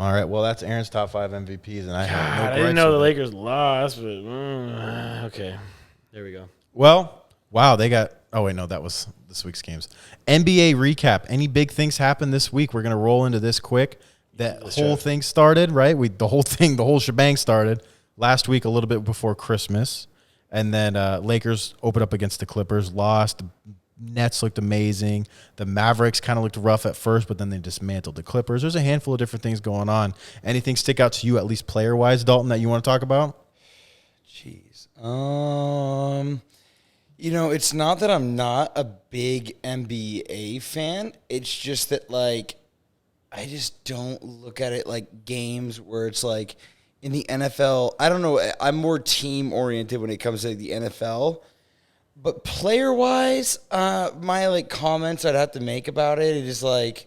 All right. Well, that's Aaron's top 5 MVPs, and I have no I gripes didn't know the with it. Lakers lost, but okay. There we go. Well, wow, they got – oh, wait, no, that was this week's games. NBA recap. Any big things happened this week? We're going to roll into this quick. That whole thing started, right? The whole shebang started last week a little bit before Christmas. And then Lakers opened up against the Clippers, lost. The Nets looked amazing. The Mavericks kind of looked rough at first, but then they dismantled the Clippers. There's a handful of different things going on. Anything stick out to you, at least player-wise, Dalton, that you want to talk about? Jeez. It's not that I'm not a big NBA fan. It's just that, like, I just don't look at it like games where it's like in the NFL. I don't know. I'm more team-oriented when it comes to the NFL. But player-wise, my, comments I'd have to make about it is, I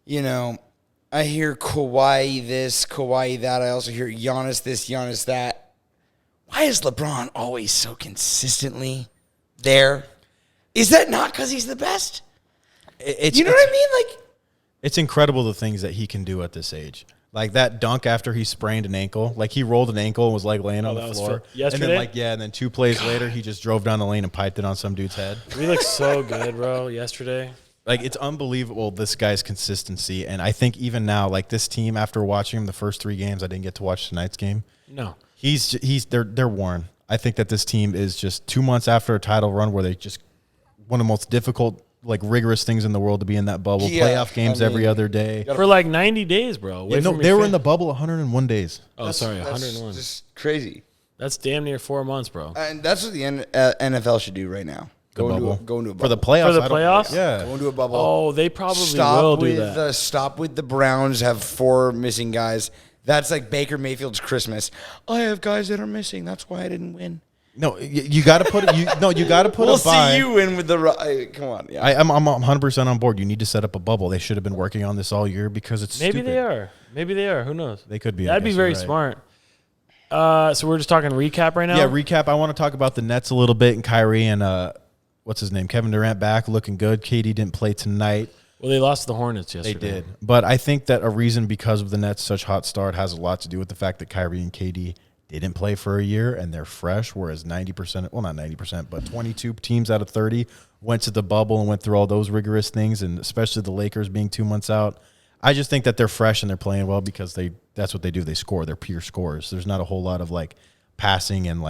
hear Kawhi this, Kawhi that. I also hear Giannis this, Giannis that. Why is LeBron always so consistently there? Is that not because he's the best? You know what I mean? It's incredible the things that he can do at this age. Like that dunk after he sprained an ankle. Like he rolled an ankle and was laying on the floor. Yesterday? And then and then 2 plays later he just drove down the lane and piped it on some dude's head. We looked so good, bro, yesterday. Like it's unbelievable this guy's consistency. And I think even now, like this team, after watching him the first 3 games, I didn't get to watch tonight's game. No. They're worn. I think that this team is just 2 months after a title run where they just one of the most difficult, rigorous things in the world to be in that bubble. Yeah, Playoff games every other day. For 90 days, bro. They were in the bubble 101 days. Oh, sorry, That's 101. just crazy. That's damn near 4 months, bro. And that's what the NFL should do right now. Go into a bubble. For the playoffs. For the playoffs? Yeah. Go into a bubble. Oh, they probably will do that. Stop with the Browns. Have 4 missing guys. That's like Baker Mayfield's Christmas. I have guys that are missing. That's why I didn't win. No, you got to put it. You got to put We'll a bye. see you win with the. Come on. Yeah. I'm 100% on board. You need to set up a bubble. They should have been working on this all year because it's Maybe stupid. Maybe they are. Who knows? They could be. That'd be very smart. So we're just talking recap right now? Yeah, recap. I want to talk about the Nets a little bit and Kyrie and what's his name? Kevin Durant back looking good. KD didn't play tonight. Well, they lost to the Hornets yesterday. They did. But I think that a reason because of the Nets' such hot start has a lot to do with the fact that Kyrie and KD didn't play for a year and they're fresh, whereas 90%, well, not 90%, but 22 teams out of 30 went to the bubble and went through all those rigorous things, and especially the Lakers being 2 months out. I just think that they're fresh and they're playing well because that's what they do. They score. They're pure scorers. There's not a whole lot of passing and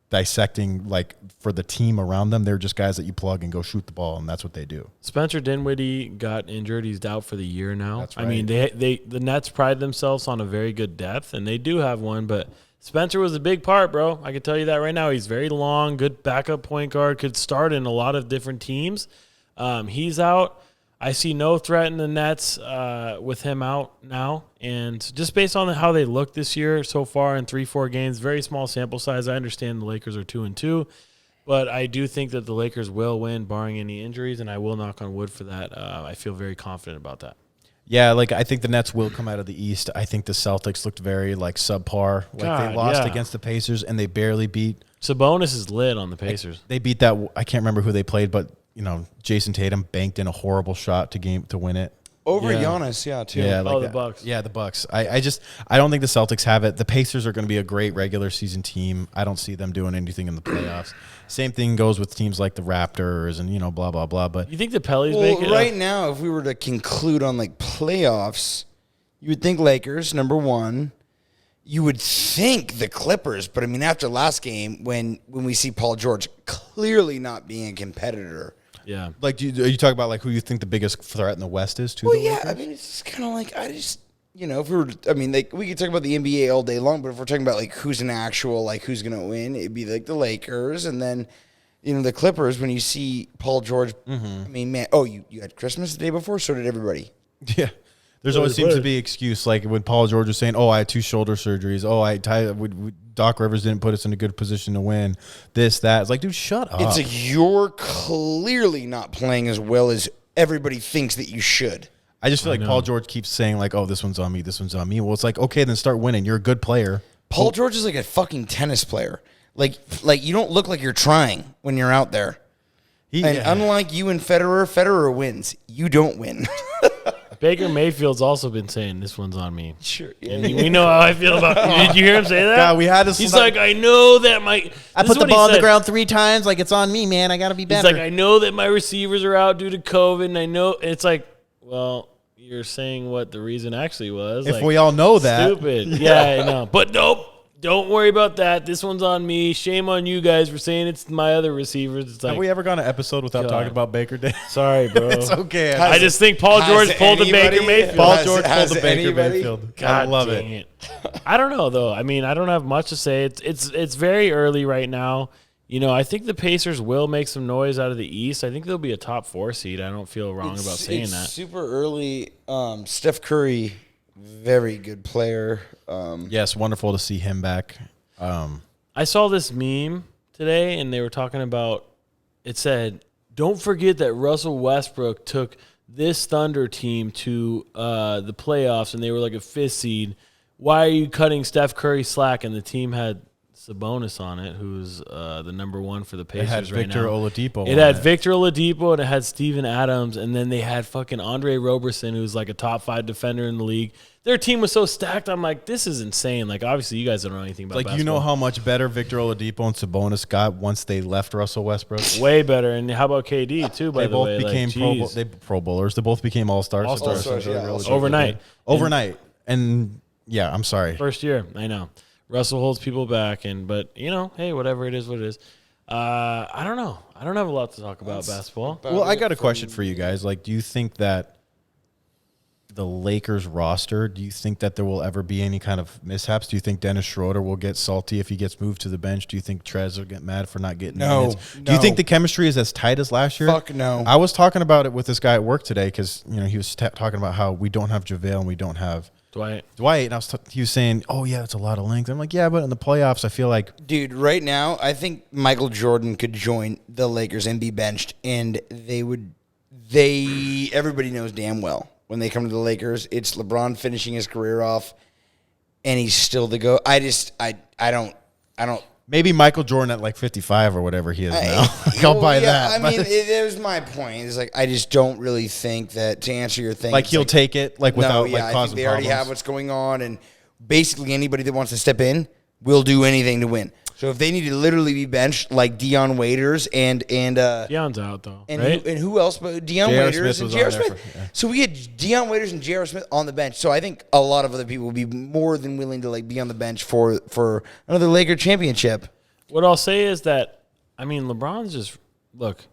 dissecting for the team around them. They're just guys that you plug and go shoot the ball, and that's what they do. Spencer Dinwiddie got injured. He's out for the year now. That's right. I mean, the Nets pride themselves on a very good depth, and they do have one, but Spencer was a big part, bro. I can tell you that right now. He's very long, good backup point guard, could start in a lot of different teams. He's out. I see no threat in the Nets with him out now. And just based on how they look this year so far in 3-4 games, very small sample size. I understand the Lakers are 2-2, but I do think that the Lakers will win, barring any injuries, and I will knock on wood for that. I feel very confident about that. Yeah, I think the Nets will come out of the East. I think the Celtics looked very subpar. They lost against the Pacers and they barely beat. Sabonis is lit on the Pacers. They beat that. I can't remember who they played, but Jason Tatum banked in a horrible shot to win it. Over Giannis, too. Yeah, the Bucks. Yeah, the Bucks. I don't think the Celtics have it. The Pacers are going to be a great regular season team. I don't see them doing anything in the playoffs. Same thing goes with teams like the Raptors and blah blah blah. But you think the Pellies make it? Right now, if we were to conclude on playoffs, you would think Lakers number 1. You would think the Clippers, but I mean after last game when we see Paul George clearly not being a competitor. Yeah. are you talking about who you think the biggest threat in the West is to Well, the yeah, Lakers? I mean it's kind of if we were, we could talk about the NBA all day long, but if we're talking about who's an actual who's gonna win, it'd be the Lakers, and then the Clippers. When you see Paul George, I mean, man, you had Christmas the day before, so did everybody. Yeah. There's always seems to be an excuse, when Paul George was saying, I had 2 shoulder surgeries. Doc Rivers didn't put us in a good position to win. This, that. It's dude, shut up. It's you're clearly not playing as well as everybody thinks that you should. I just feel Paul George keeps saying, this one's on me, this one's on me. Well, it's okay, then start winning. You're a good player. Paul George is like a fucking tennis player. You don't look like you're trying when you're out there. Unlike you and Federer wins. You don't win. Baker Mayfield's also been saying this one's on me. Sure. And we know how I feel about it. Did you hear him say that? God, we had this. He's like, I know that my. I this is put the what he ball on the said. ground 3 times. Like, it's on me, man. I got to be He's better. like, I know that my receivers are out due to COVID, and I know it's like, well, you're saying what the reason actually was. if like, we all know that. stupid. Yeah, I know. But nope. Don't worry about that. This one's on me. Shame on you guys for saying it's my other receivers. It's like, Have we ever gone an episode without God. talking about Baker Day? sorry, bro. It's okay. I just think Paul Has George pulled the Baker anybody- Mayfield. Paul Has- George pulled has the Baker anybody- Mayfield. I God love dang it. I don't know though. I mean, I don't have much to say. It's very early right now. You know, I think the Pacers will make some noise out of the East. I think they'll be a top 4 seed. I don't feel wrong about saying it's that. super early. Steph Curry, very good player. Yes, wonderful to see him back. I saw this meme today, and they were talking about. It said, "Don't forget that Russell Westbrook took this Thunder team to the playoffs, and they were like a 5th seed. Why are you cutting Steph Curry slack?" And the team had Sabonis on it, who's the number 1 for the It Pacers had right Victor now. Oladipo. It on had Victor Oladipo, and it had Steven Adams, and then they had fucking Andre Roberson, who's like a top 5 defender in the league. Their team was so stacked. I'm like, this is insane. Like, obviously, you guys don't know anything about Like, basketball. you know how much better Victor Oladipo and Sabonis got once they left Russell Westbrook? Way better. And how about KD, too, by They the both way? became Like, Pro Bowlers. They both became All-Stars. All-Stars. All-Stars, yeah, All-Stars. overnight. Overnight. And, yeah, I'm sorry. First year. I know. Russell holds people back. But, you know, hey, whatever it is, what it is. I don't know. I don't have a lot to talk about basketball. Well, I got a question for you guys. Like, do you think that the Lakers roster, do you think that there will ever be any kind of mishaps? Do you think Dennis Schroeder will get salty if he gets moved to the bench? Do you think Trez will get mad for not getting No, minutes? Do you think the chemistry is as tight as last year? Fuck no. I was talking about it with this guy at work today because, you know, he was talking about how we don't have JaVale and we don't have Dwight. Dwight. And he was saying, oh, yeah, it's a lot of length. I'm like, yeah, but in the playoffs, I feel like Dude, right now, I think Michael Jordan could join the Lakers and be benched, and everybody knows damn well when they come to the Lakers, it's LeBron finishing his career off, and he's still the GOAT. I don't. maybe Michael Jordan at like 55 or whatever he is now. Like, I'll buy that. I mean, there's my point. It's like I just don't really think that, to answer your thing, like it's he'll take it like without like I causing think they already problems. have what's going on, and basically anybody that wants to step in will do anything to win. So if they need to literally be benched, like Deion Waiters and Dion's out, though, and right? who else but Deion J.R. Waiters Smith and was J.R. on there Smith. yeah. So we had Deion Waiters and J.R. Smith on the bench. So I think a lot of other people will be more than willing to like be on the bench for another Laker championship. What I'll say is that, I mean, LeBron's just look.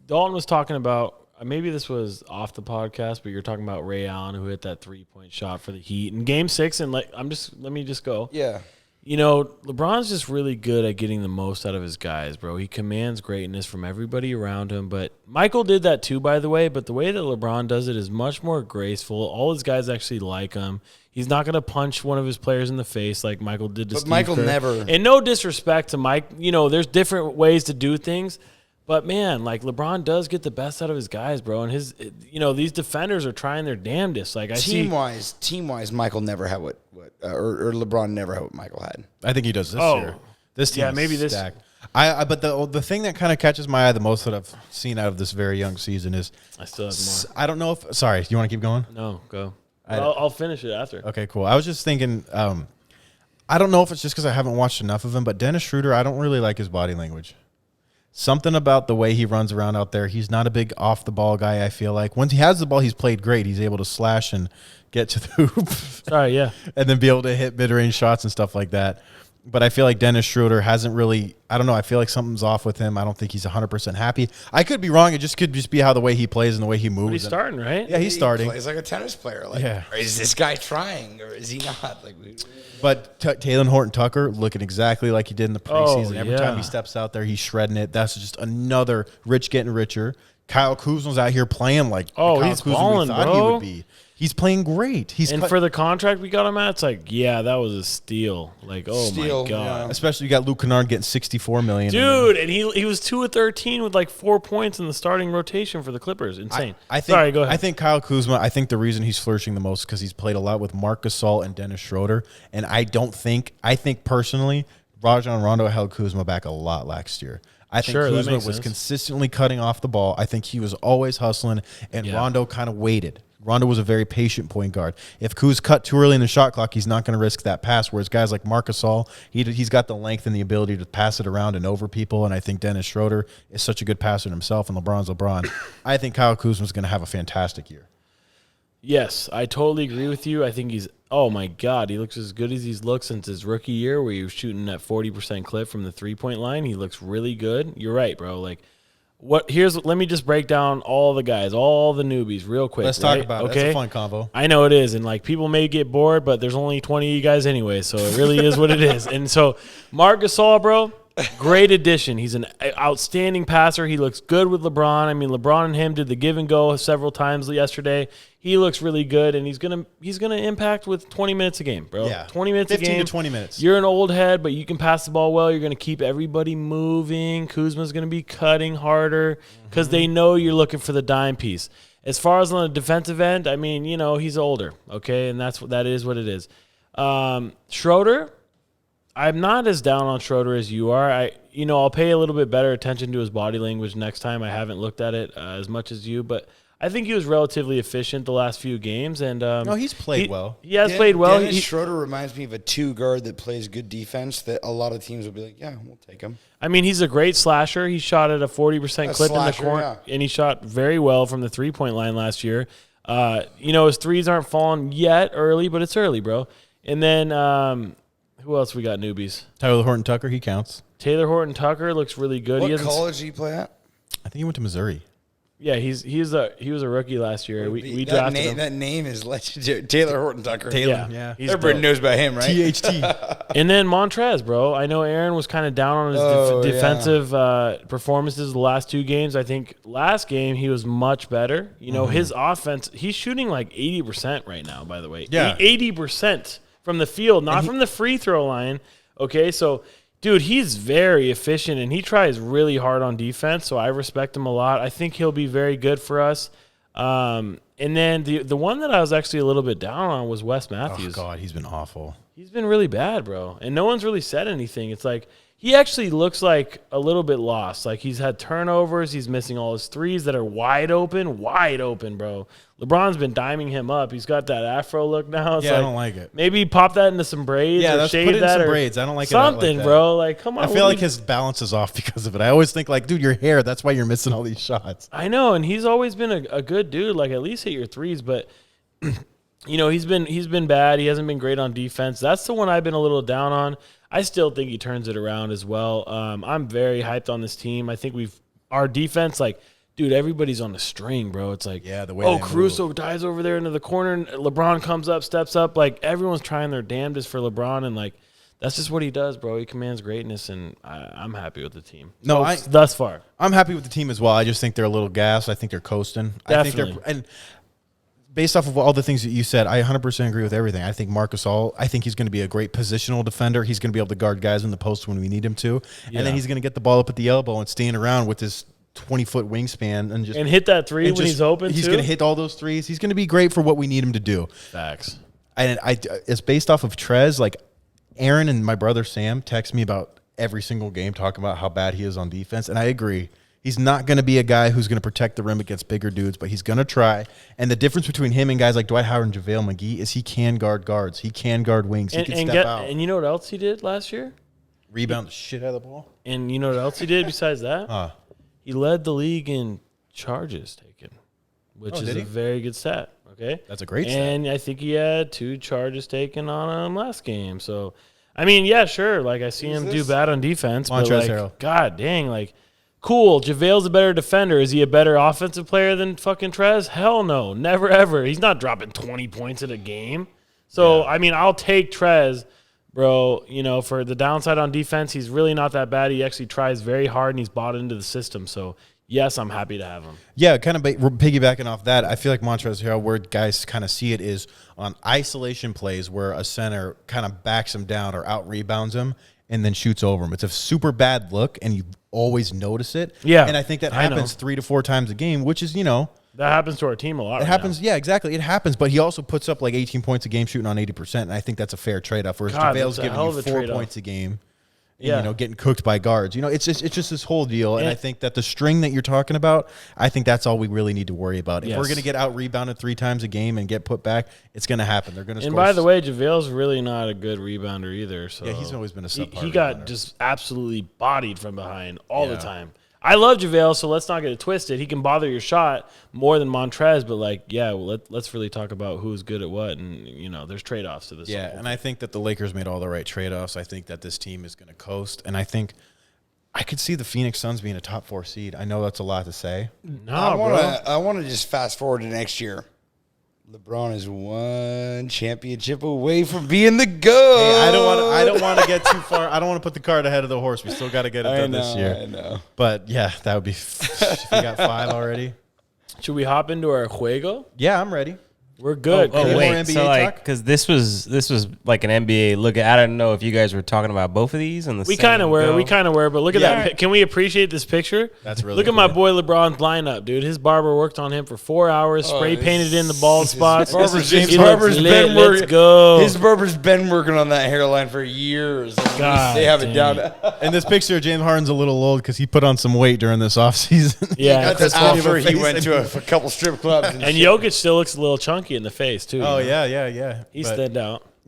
Dalton was talking about maybe this was off the podcast, but you're talking about Ray Allen who hit that 3-point shot for the Heat in Game 6, and let me just go. Yeah. You know, LeBron's just really good at getting the most out of his guys, bro. He commands greatness from everybody around him. But Michael did that too, by the way. But the way that LeBron does it is much more graceful. All his guys actually like him. He's not going to punch one of his players in the face like Michael did to But Steve Michael Kerr. never. And no disrespect to Mike. You know, there's different ways to do things. But, man, like, LeBron does get the best out of his guys, bro. And these defenders are trying their damnedest. Like, Team wise, Michael never had what or LeBron never had what Michael had. Oh, I think he does this year. This team is maybe this- stacked. But the thing that kind of catches my eye the most that I've seen out of this very young season is I still have more. I don't know if sorry, you want to keep going? No, go. I'll finish it after. Okay, cool. I was just thinking I don't know if it's just because I haven't watched enough of him, but Dennis Schroeder, I don't really like his body language. Something about the way he runs around out there. He's not a big off the ball guy, I feel like. Once he has the ball, he's played great. He's able to slash and get to the hoop. Sorry, yeah. And then be able to hit mid-range shots and stuff like that. But I feel like Dennis Schroeder hasn't really, I don't know, I feel like something's off with him. I don't think he's 100% happy. I could be wrong. It just could just be how the way he plays and the way he moves. But he's starting, right? Yeah, he's starting. He plays like a tennis player. Like, Yeah. or is this guy trying or is he not? Like, But Taylor Horton-Tucker looking exactly like he did in the preseason. Every time yeah. he steps out there, he's shredding it. That's just another rich getting richer. Kyle Kuzma's out here playing like Kyle he's Kuzma balling, we thought he bro. would be. He's playing great. And for the contract we got him at, it's like, yeah, that was a steal. Like, oh Steal, my god, especially you got Luke Kennard getting $64 million. dude! And he was 2 of 13 with like 4 points in the starting rotation for the Clippers. Insane. I think, Sorry, go ahead. I think Kyle Kuzma, I think the reason he's flourishing the most because he's played a lot with Marc Gasol and Dennis Schroeder. And I think personally, Rajon Rondo held Kuzma back a lot last year. I think Sure, that Kuzma makes was sense. consistently cutting off the ball. I think he was always hustling, and Yeah. Rondo kind of waited. Rondo was a very patient point guard. If Kuz cut too early in the shot clock, he's not going to risk that pass. Whereas guys like Marc Gasol, he's got the length and the ability to pass it around and over people. And I think Dennis Schroeder is such a good passer himself, and LeBron's LeBron. I think Kyle Kuzma's going to have a fantastic year. Yes, I totally agree with you. I think oh my God, he looks as good as he's looked since his rookie year where he was shooting at 40% clip from the 3-point line. He looks really good. You're right, bro. Like, let me just break down all the guys, all the newbies real quick. Let's talk about it. Okay? It's a fun convo. I know it is, and like people may get bored, but there's only 20 of you guys anyway, so it really is what it is. And so Marc Gasol, bro, great addition. He's an outstanding passer. He looks good with LeBron. I mean, LeBron and him did the give and go several times yesterday. He looks really good, and he's gonna impact with 20 minutes a game, bro. Yeah, 20 minutes a game. 15 to 20 minutes. You're an old head, but you can pass the ball well. You're gonna keep everybody moving. Kuzma's gonna be cutting harder because they know you're looking for the dime piece. As far as on the defensive end, I mean, he's older, okay, and that is what it is. Schroeder, I'm not as down on Schroeder as you are. I'll pay a little bit better attention to his body language next time. I haven't looked at it as much as you, but I think he was relatively efficient the last few games. And no, he's played well. He has played well. Dennis Schroeder reminds me of a two guard that plays good defense that a lot of teams will be like, yeah, we'll take him. I mean, he's a great slasher. He shot at a 40% clip in the corner, and he shot very well from the 3-point line last year. His threes aren't falling yet early, but it's early, bro. And then who else we got newbies? Tyler Horton Tucker, he counts. Taylor Horton Tucker looks really good. What college did he play at? I think he went to Missouri. Yeah, he was a rookie last year. We drafted him. That name is legendary. Taylor Horton Tucker. Yeah. Everybody knows about him, right? THT. And then Montrez, bro. I know Aaron was kind of down on his defensive performances the last two games. I think last game he was much better. His offense, he's shooting like 80% right now, by the way. Yeah. 80% from the field, not from the free throw line. Okay, so dude, he's very efficient, and he tries really hard on defense, so I respect him a lot. I think he'll be very good for us. And then the one that I was actually a little bit down on was Wes Matthews. Oh, God, he's been awful. He's been really bad, bro, and no one's really said anything. It's like he actually looks like a little bit lost. Like he's had turnovers. He's missing all his threes that are wide open, bro. LeBron's been diming him up. He's got that afro look now. It's I don't like it. Maybe pop that into some braids or let's shave put it in that some or braids. I don't like something, it like bro. Like, come on. I feel like his balance is off because of it. I always think like, dude, your hair, that's why you're missing all these shots. I know, and he's always been a good dude. Like, at least hit your threes, but he's been bad. He hasn't been great on defense. That's the one I've been a little down on. I still think he turns it around as well. I'm very hyped on this team. I think our defense, like, dude, everybody's on the string, bro. It's like, the way Caruso dives over there into the corner, and LeBron comes up, steps up. Like, everyone's trying their damnedest for LeBron, and like, that's just what he does, bro. He commands greatness, and I'm happy with the team. Thus far, I'm happy with the team as well. I just think they're a little gassed. I think they're coasting. Definitely. And based off of all the things that you said, I 100% agree with everything. I think Marc Gasol, I think he's going to be a great positional defender. He's going to be able to guard guys in the post when we need him to. Yeah. And then he's going to get the ball up at the elbow and stand around with his 20-foot wingspan and hit that three when he's open. He's going to hit all those threes. He's going to be great for what we need him to do. Facts. And it's based off of Trez. Like, Aaron and my brother Sam text me about every single game talking about how bad he is on defense, and I agree. He's not going to be a guy who's going to protect the rim against bigger dudes, but he's going to try. And the difference between him and guys like Dwight Howard and JaVale McGee is he can guard guards. He can guard wings. He can step out. And you know what else he did last year? Rebound the shit out of the ball. And you know what else he did besides that? He led the league in charges taken, which is a very good stat. Okay, that's a great stat. And I think he had 2 charges taken on him last game. So, I mean, yeah, sure. Like, I see him do bad on defense, but like, God dang, like, cool. JaVale's a better defender. Is he a better offensive player than fucking Trez? Hell no, never ever. He's not dropping 20 points in a game. So, I mean, I'll take Trez, bro. For the downside on defense, he's really not that bad. He actually tries very hard, and he's bought into the system. So, yes, I'm happy to have him. Yeah, kind of piggybacking off that, I feel like Montrezl Harrell, where guys kind of see it is on isolation plays where a center kind of backs him down or out-rebounds him and then shoots over him. It's a super bad look, and you always notice it. Yeah. And I think that happens 3 to 4 times a game, which is, that happens to our team a lot. It happens, yeah, exactly. It happens, but he also puts up like 18 points a game shooting on 80%, and I think that's a fair trade-off. Whereas JaVale's giving you 4 points a game. Yeah. getting cooked by guards. It's just this whole deal. And Yeah. I think that the string that you're talking about, I think that's all we really need to worry about. If Yes. we're going to get out rebounded 3 times a game and get put back, it's going to happen. They're going to. And by the way, JaVale's really not a good rebounder either. So Yeah, he's always been a subpar He got rebounder. just absolutely bodied from behind all the Yeah. time. I love JaVale, so let's not get it twisted. He can bother your shot more than Montrez, but let's really talk about who's good at what, and there's trade offs to this. Yeah, whole and I think that the Lakers made all the right trade-offs. I think that this team is going to coast, and I think I could see the Phoenix Suns being a top 4 seed. I know that's a lot to say. Nah, bro. I want to just fast forward to next year. LeBron is 1 championship away from being the GOAT. Hey, I don't want to get too far. I don't want to put the cart ahead of the horse. We still got to get it done this year. I know. But yeah, that would be. If we got 5 already. Should we hop into our juego? Yeah, I'm ready. We're good. Oh, Chris. more wait, NBA so like, talk? because this was like an NBA look. I don't know if you guys were talking about both of these and the We same kind of were. go. We kind of were. But look at Yeah. that. Can we appreciate this picture? That's really Look at my cool. boy LeBron's lineup, dude. His barber worked on him for 4 hours, spray painted in the bald spots. Barber's He looks barber's lit. been Let's working. go. His barber's been working on that hairline for years. God They have it dang. down. And this picture, James Harden's a little old because he put on some weight during this offseason. Yeah, That's Chris Paul after of a he face went to a couple strip clubs. and Jokic still looks a little chunky in the face too. Oh you know? yeah. He But stood out.